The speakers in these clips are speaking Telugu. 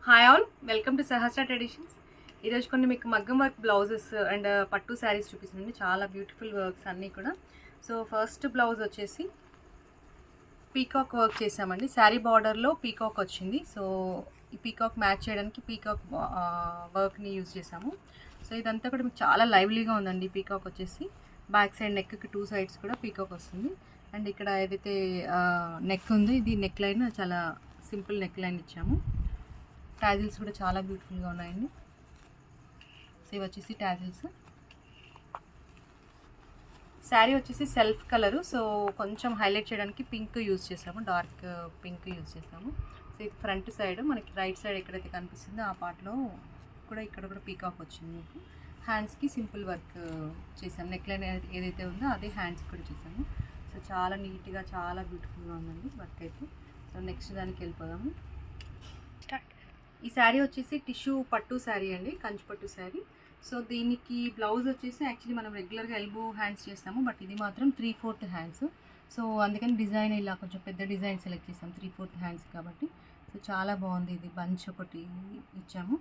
Hi all, welcome to Sahasra traditions. ఈరోజు కొన్ని మీకు మగ్గం వర్క్ బ్లౌజెస్ అండ్ పట్టు శారీస్ చూపిస్తుంది. చాలా బ్యూటిఫుల్ వర్క్స్ అన్నీ కూడా. సో ఫస్ట్ బ్లౌజ్ వచ్చేసి పీకాక్ వర్క్ చేసామండి. శారీ బార్డర్లో పీకాక్ వచ్చింది. సో ఈ పీకాక్ మ్యాచ్ చేయడానికి పీకాక్ వర్క్ని యూజ్ చేసాము. సో ఇదంతా కూడా మీకు చాలా లైవ్లీగా ఉందండి. పీకాక్ వచ్చేసి బ్యాక్ సైడ్ నెక్కి టూ సైడ్స్ కూడా పీకాక్ వస్తుంది. అండ్ ఇక్కడ ఏదైతే నెక్ ఉందో ఇది నెక్ లైన్ చాలా సింపుల్ నెక్ లైన్ ఇచ్చాము. టాజిల్స్ కూడా చాలా బ్యూటిఫుల్గా ఉన్నాయండి. సో ఇవి వచ్చేసి టాజిల్స్. శారీ వచ్చేసి సెల్ఫ్ కలరు. సో కొంచెం హైలైట్ చేయడానికి పింక్ యూజ్ చేసాము, డార్క్ పింక్ యూజ్ చేసాము. సో ఇది ఫ్రంట్ సైడ్ మనకి రైట్ సైడ్ ఎక్కడైతే కనిపిస్తుందో ఆ పార్ట్లో కూడా ఇక్కడ కూడా పీకాక్ వచ్చింది. మీకు హ్యాండ్స్కి సింపుల్ వర్క్ చేసాము. నెక్ లైన్ ఏదైతే ఉందో అదే హ్యాండ్స్కి కూడా చేసాము. సో చాలా నీట్గా చాలా బ్యూటిఫుల్గా ఉందండి వర్క్ అయితే. సో నెక్స్ట్ దానికి వెళ్ళిపోదాము. ఈ శారీ వచ్చేసి టిష్యూ పట్టు శారీ అండి, కంచి పట్టు శారీ. సో దీనికి బ్లౌజ్ వచ్చేసి యాక్చువల్లీ మనం రెగ్యులర్గా ఎల్బో హ్యాండ్స్ చేస్తాము, బట్ ఇది మాత్రం 3/4 హ్యాండ్స్. సో అందుకని డిజైన్ ఇలా కొంచెం పెద్ద డిజైన్ సెలెక్ట్ చేసాం 3/4 హ్యాండ్స్ కాబట్టి. సో చాలా బాగుంది. ఇది బంచ్ ఒకటి ఇచ్చాము.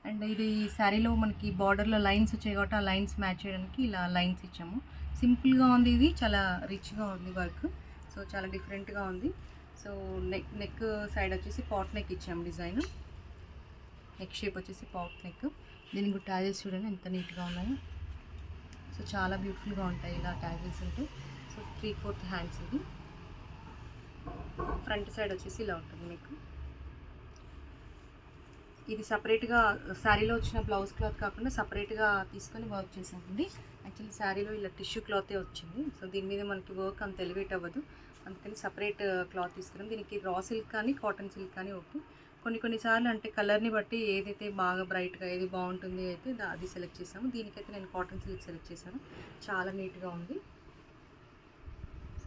అండ్ ఇది శారీలో మనకి బార్డర్లో లైన్స్ వచ్చాయి కాబట్టి ఆ లైన్స్ మ్యాచ్ చేయడానికి ఇలా లైన్స్ ఇచ్చాము. సింపుల్గా ఉంది, ఇది చాలా రిచ్గా ఉంది వర్క్. సో చాలా డిఫరెంట్గా ఉంది. సో నెక్ సైడ్ వచ్చేసి పాట్ నెక్ ఇచ్చాము డిజైన్. నెక్ షేప్ వచ్చేసి పాట్ నెక్. దీనికి టాజిల్స్ చూడండి ఎంత నీట్గా ఉన్నాయో. సో చాలా బ్యూటిఫుల్గా ఉంటాయి ఇలా టాజిల్స్ ఉంటే. So 3/4 hands. ఇది ఫ్రంట్ సైడ్ వచ్చేసి ఇలా ఉంటుంది మీకు. ఇది సపరేట్గా శారీలో వచ్చిన బ్లౌజ్ క్లాత్ కాకుండా సపరేట్గా తీసుకొని వర్క్ చేసామండి. యాక్చువల్లీ శారీలో ఇలా టిష్యూ క్లాతే వచ్చింది. సో దీని మీద మనకి వర్క్ అంత ఎలివేట్ అవ్వదు, అందుకని సపరేట్ క్లాత్ తీసుకున్నాం. దీనికి రా సిల్క్ కానీ కాటన్ సిల్క్ కానీ ఓకే. కొన్నిసార్లు అంటే కలర్ని బట్టి ఏదైతే బాగా బ్రైట్గా ఏది బాగుంటుంది అయితే అది సెలెక్ట్ చేసాము. దీనికైతే నేను కాటన్ సిల్క్ సెలెక్ట్ చేశాను. చాలా నీట్గా ఉంది.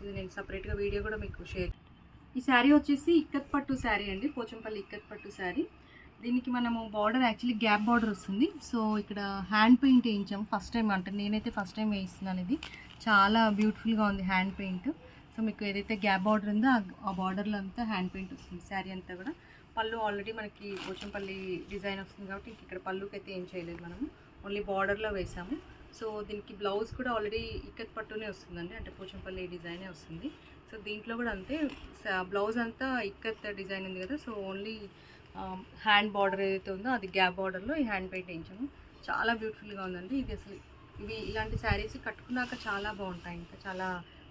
ఇది నేను సపరేట్గా వీడియో కూడా మీకు షేర్. ఈ శారీ వచ్చేసి ఇక్కత్ పట్టు శారీ అండి, పోచంపల్లి ఇక్కత్ పట్టు శారీ. దీనికి మనము బార్డర్ యాక్చువల్లీ గ్యాప్ బార్డర్ వస్తుంది. సో ఇక్కడ హ్యాండ్ పెయింట్ వేయించాము ఫస్ట్ టైం, అంటే నేనైతే ఫస్ట్ టైం వేయిస్తున్నాను. ఇది చాలా బ్యూటిఫుల్గా ఉంది హ్యాండ్ పెయింట్. సో మీకు ఏదైతే గ్యాప్ బార్డర్ ఉందో ఆ బార్డర్లో అంతా హ్యాండ్ పెయింట్ వస్తుంది శారీ అంతా కూడా. పళ్ళు ఆల్రెడీ మనకి పోచంపల్లి డిజైన్ వస్తుంది కాబట్టి ఇక్కడ పళ్ళుకి అయితే ఏం చేయలేదు, మనము ఓన్లీ బార్డర్లో వేసాము. సో దీనికి బ్లౌజ్ కూడా ఆల్రెడీ ఇక్కత్ పట్టునే వస్తుందండి, అంటే పోచంపల్లి డిజైనే వస్తుంది. సో దీంట్లో కూడా అంతే, బ్లౌజ్ అంతా ఇక్కత్ డిజైన్ ఉంది కదా. సో ఓన్లీ హ్యాండ్ బార్డర్ ఏదైతే ఉందో అది గ్యాప్ బార్డర్లో ఈ హ్యాండ్ పెయింట్ వేయించాము. చాలా బ్యూటిఫుల్గా ఉందండి ఇది. అసలు ఇలాంటి శారీస్ కట్టుకున్నాక చాలా బాగుంటాయి, ఇంకా చాలా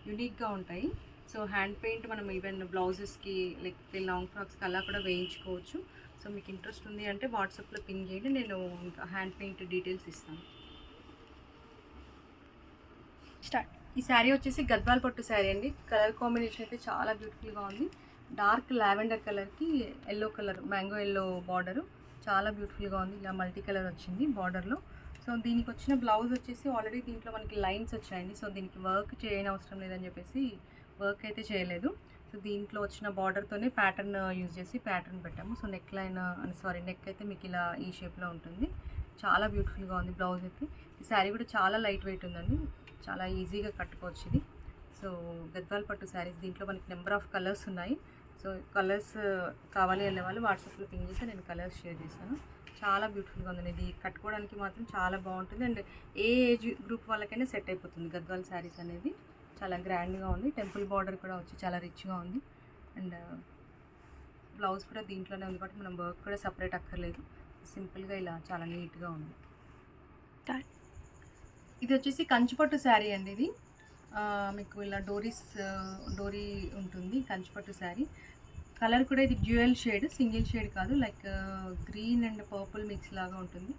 యూనిక్గా ఉంటాయి. సో హ్యాండ్ పెయింట్ మనం ఈవెన్ బ్లౌజెస్కి లేకపోతే లాంగ్ ఫ్రాక్స్కి అలా కూడా వేయించుకోవచ్చు. సో మీకు ఇంట్రెస్ట్ ఉంది అంటే వాట్సాప్లో పింక్ చేయండి, నేను ఇంకా హ్యాండ్ పెయింట్ డీటెయిల్స్ ఇస్తాను. స్టార్ట్. ఈ శారీ వచ్చేసి గద్వాల్ పట్టు శారీ అండి. కలర్ కాంబినేషన్ అయితే చాలా బ్యూటిఫుల్గా ఉంది. డార్క్ లావెండర్ కలర్కి yellow colour, mango yellow border చాలా బ్యూటిఫుల్గా ఉంది. ఇలా మల్టీ కలర్ వచ్చింది బార్డర్లో. సో దీనికి వచ్చిన బ్లౌజ్ వచ్చేసి ఆల్రెడీ దీంట్లో మనకి లైన్స్ వచ్చాయండి. సో దీనికి వర్క్ చేయని అవసరం లేదని చెప్పేసి వర్క్ అయితే చేయలేదు. సో దీంట్లో వచ్చిన బార్డర్తోనే ప్యాటర్న్ యూజ్ చేసి ప్యాటర్న్ పెట్టాము. సో నెక్ లైన్ నెక్ అయితే మీకు ఇలా ఈ షేప్లో ఉంటుంది. చాలా బ్యూటిఫుల్గా ఉంది బ్లౌజ్ అయితే. ఈ శారీ కూడా చాలా లైట్ వెయిట్ ఉందండి, చాలా ఈజీగా కట్టుకోవచ్చు ఇది. సో గద్వాల్ పట్టు శారీస్, దీంట్లో మనకి నెంబర్ ఆఫ్ కలర్స్ ఉన్నాయి. సో కలర్స్ కావాలి అనే వాళ్ళు వాట్సాప్లో పింక్ చేస్తే నేను కలర్స్ షేర్ చేశాను. చాలా బ్యూటిఫుల్గా ఉందండి. ఇది కట్టుకోవడానికి మాత్రం చాలా బాగుంటుంది. అండ్ ఏ ఏజ్ గ్రూప్ వాళ్ళకైనా సెట్ అయిపోతుంది గద్వాల్ శారీస్ అనేది. చాలా గ్రాండ్గా ఉంది. టెంపుల్ బార్డర్ కూడా వచ్చి చాలా రిచ్గా ఉంది. అండ్ బ్లౌజ్ కూడా దీంట్లోనే ఉంది కాబట్టి మనం వర్క్ కూడా సపరేట్ అక్కర్లేదు. సింపుల్గా ఇలా చాలా నీట్గా ఉంది. ఇది వచ్చేసి కంచిపట్టు శారీ అండి. ఇది మీకు ఇలా డోరీ ఉంటుంది కంచిపట్టు శారీ. కలర్ కూడా ఇది డ్యూయల్ షేడ్, సింగిల్ షేడ్ కాదు, like green and purple mix లాగా ఉంటుంది.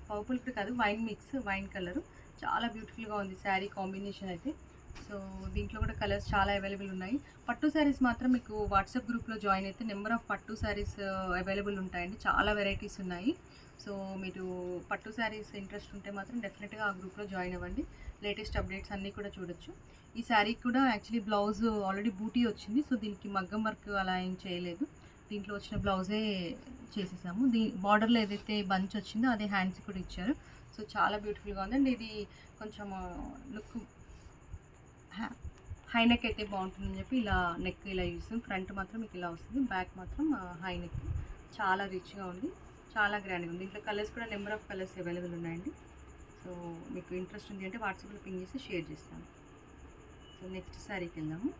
పర్పుల్ కూడా కాదు, వైన్ మిక్స్, వైన్ కలరు. చాలా బ్యూటిఫుల్గా ఉంది శారీ కాంబినేషన్ అయితే. సో దీంట్లో కూడా కలర్స్ చాలా అవైలబుల్ ఉన్నాయి. పట్టు శారీస్ మాత్రం మీకు వాట్సాప్ గ్రూప్లో జాయిన్ అయితే నెంబర్ ఆఫ్ పట్టు శారీస్ అవైలబుల్ ఉంటాయండి. చాలా వెరైటీస్ ఉన్నాయి. సో మీరు పట్టు శారీస్ ఇంట్రెస్ట్ ఉంటే మాత్రం డెఫినెట్గా ఆ గ్రూప్లో జాయిన్ అవ్వండి. లేటెస్ట్ అప్డేట్స్ అన్నీ కూడా చూడొచ్చు. ఈ శారీకి కూడా యాక్చువల్లీ బ్లౌజ్ ఆల్రెడీ బూటీ వచ్చింది. సో దీనికి మగ్గం వర్క్ అలా ఏం చేయలేదు, దీంట్లో వచ్చిన బ్లౌజే చేసేసాము. బార్డర్లో ఏదైతే బంచ్ వచ్చిందో అదే హ్యాండ్స్ కూడా ఇచ్చారు. సో చాలా బ్యూటిఫుల్గా ఉందండి. ఇది కొంచెం లుక్ హై నెక్ అయితే బాగుంటుందని చెప్పి ఇలా నెక్ ఇలా యూస్. ఫ్రంట్ మాత్రం మీకు ఇలా వస్తుంది, బ్యాక్ మాత్రం హై నెక్. చాలా రిచ్గా ఉంది. చాలా గ్రాండ్గా ఉంది. దీంట్లో కలర్స్ కూడా నెంబర్ ఆఫ్ కలర్స్ అవైలబుల్ ఉన్నాయండి. సో మీకు ఇంట్రెస్ట్ ఉంది అంటే వాట్సాప్లో పింగ్ చేసి షేర్ చేస్తాను. సో నెక్స్ట్ శారీకి వెళ్దాము.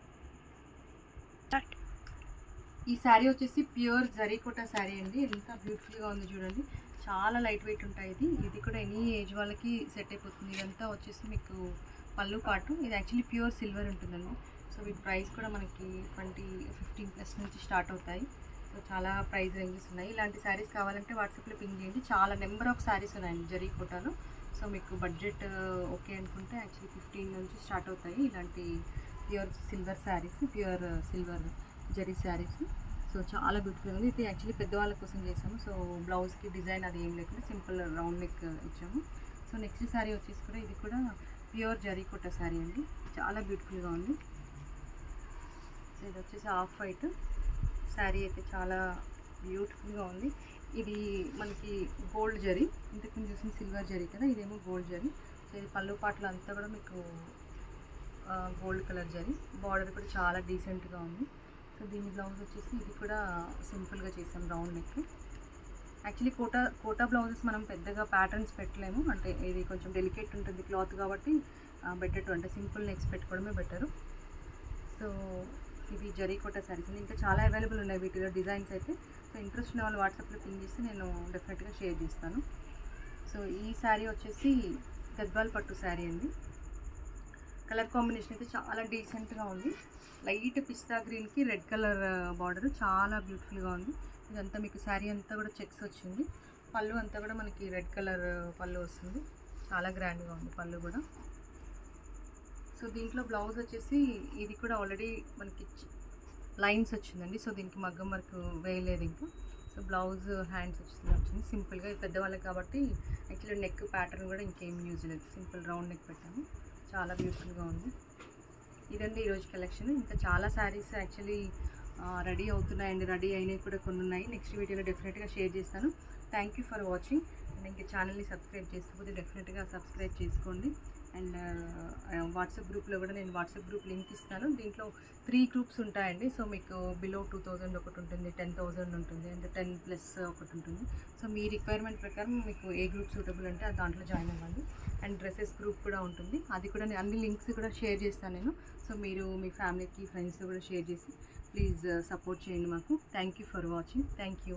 ఈ శారీ వచ్చేసి ప్యూర్ జరీకోటా శారీ అండి. ఎంత బ్యూటిఫుల్గా ఉంది చూడండి. చాలా లైట్ వెయిట్ ఉంటాయి. ఇది కూడా ఎనీ ఏజ్ వాళ్ళకి సెట్ అయిపోతుంది. ఇదంతా వచ్చేసి మీకు పళ్ళు పాటు. ఇది యాక్చువల్లీ ప్యూర్ సిల్వర్ ఉంటుందండి. సో వీటి ప్రైస్ కూడా మనకి 15+ నుంచి స్టార్ట్ అవుతాయి. సో చాలా ప్రైస్ రేంజెస్ ఉన్నాయి. ఇలాంటి శారీస్ కావాలంటే వాట్సాప్లో పింగ్ చేయండి. చాలా నెంబర్ ఆఫ్ శారీస్ ఉన్నాయండి జరీకోటాలో. సో మీకు బడ్జెట్ ఓకే అనుకుంటే యాక్చువల్లీ 15 నుంచి స్టార్ట్ అవుతాయి ఇలాంటి pure silver saris, pure silver zari saris. So చాలా బ్యూటిఫుల్ ఉంది. ఇది యాక్చువల్లీ పెద్దవాళ్ళ కోసం చేసాము. సో బ్లౌజ్కి డిజైన్ అది ఏం లేకుండా సింపుల్ రౌండ్ నెక్ ఇచ్చాము. సో నెక్స్ట్ శారీ వచ్చేసి కూడా ఇది కూడా ప్యూర్ జరీకోటా శారీ అండి. చాలా బ్యూటిఫుల్గా ఉంది. సో ఇది వచ్చేసి ఆఫ్ వైట్ శారీ అయితే చాలా బ్యూటిఫుల్గా ఉంది. ఇది మనకి గోల్డ్ జరీ, ఇంతకుముందు చూసిన సిల్వర్ జరీ కదా, ఇదేమో గోల్డ్ జరీ. సో ఇది పళ్ళు పాటలు అంతా కూడా మీకు గోల్డ్ కలర్ జరీ. బార్డర్ కూడా చాలా డీసెంట్గా ఉంది. సో దీని బ్లౌజ్ వచ్చేసి ఇది కూడా సింపుల్గా చేసాం round neck. Actually Kota blouses మనం పెద్దగా ప్యాటర్న్స్ పెట్టలేము, అంటే ఇది కొంచెం డెలికేట్ ఉంటుంది క్లాత్ కాబట్టి బెటర్ అంటే సింపుల్ నెక్స్ పెట్టుకోవడమే బెటరు. సో ఇది జరీకోటా శారీస్ అండి. ఇంకా చాలా అవైలబుల్ ఉన్నాయి వీటిలో డిజైన్స్ అయితే. సో ఇంట్రెస్ట్ ఉన్న వాళ్ళు వాట్సాప్లో పింగ్ చేస్తే నేను డెఫినెట్గా షేర్ చేస్తాను. సో ఈ శారీ వచ్చేసి గద్వాల్ పట్టు శారీ అండి. కలర్ కాంబినేషన్ అయితే చాలా డీసెంట్గా ఉంది. లైట్ పిస్తా గ్రీన్కి రెడ్ కలర్ బార్డర్ చాలా బ్యూటిఫుల్గా ఉంది. ఇదంతా మీకు శారీ అంతా కూడా చెక్స్ వచ్చింది. పళ్ళు అంతా కూడా మనకి రెడ్ కలర్ పళ్ళు వస్తుంది. చాలా గ్రాండ్గా ఉంది పళ్ళు కూడా. సో దీంట్లో బ్లౌజ్ వచ్చేసి ఇది కూడా ఆల్రెడీ మనకి లైన్స్ వచ్చిందండి. సో దీనికి మగ్గం వర్క్ వేయలేదు ఇంకా. సో బ్లౌజ్ హ్యాండ్స్ వచ్చింది సింపుల్గా. పెద్దవాళ్ళకి కాబట్టి యాక్చువల్లీ నెక్ ప్యాటర్న్ కూడా ఇంకేం యూజ్ లేదు, సింపుల్ రౌండ్ నెక్ పెట్టాము. చాలా బ్యూటిఫుల్గా ఉంది. ఇదండి ఈరోజు కలెక్షన్. ఇంకా చాలా శారీస్ యాక్చువల్లీ రెడీ అవుతున్నాయండి. రెడీ అయినవి కూడా కొన్ని ఉన్నాయి. నెక్స్ట్ వీడియోలో డెఫినెట్గా షేర్ చేస్తాను. Thank you for watching. And ఇంకా ఛానల్ని సబ్స్క్రైబ్ చేసుకోకపోతే డెఫినెట్గా సబ్స్క్రైబ్ చేసుకోండి. అండ్ వాట్సాప్ గ్రూప్లో కూడా నేను వాట్సాప్ గ్రూప్ లింక్ ఇస్తాను. దీంట్లో 3 గ్రూప్స్ ఉంటాయండి. సో మీకు బిలో 2000 ఒకటి ఉంటుంది, 10,000 ఉంటుంది, అండ్ 10+ ఒకటి ఉంటుంది. సో మీ రిక్వైర్మెంట్ ప్రకారం మీకు ఏ గ్రూప్ సూటబుల్ అంటే దాంట్లో జాయిన్ అవ్వాలి. అండ్ డ్రెస్సెస్ గ్రూప్ కూడా ఉంటుంది. అది కూడా అన్ని లింక్స్ కూడా షేర్ చేస్తాను నేను. సో మీరు మీ ఫ్యామిలీకి ఫ్రెండ్స్తో కూడా షేర్ చేసి ప్లీజ్ సపోర్ట్ చేయండి మాకు. Thank you for watching. Thank you.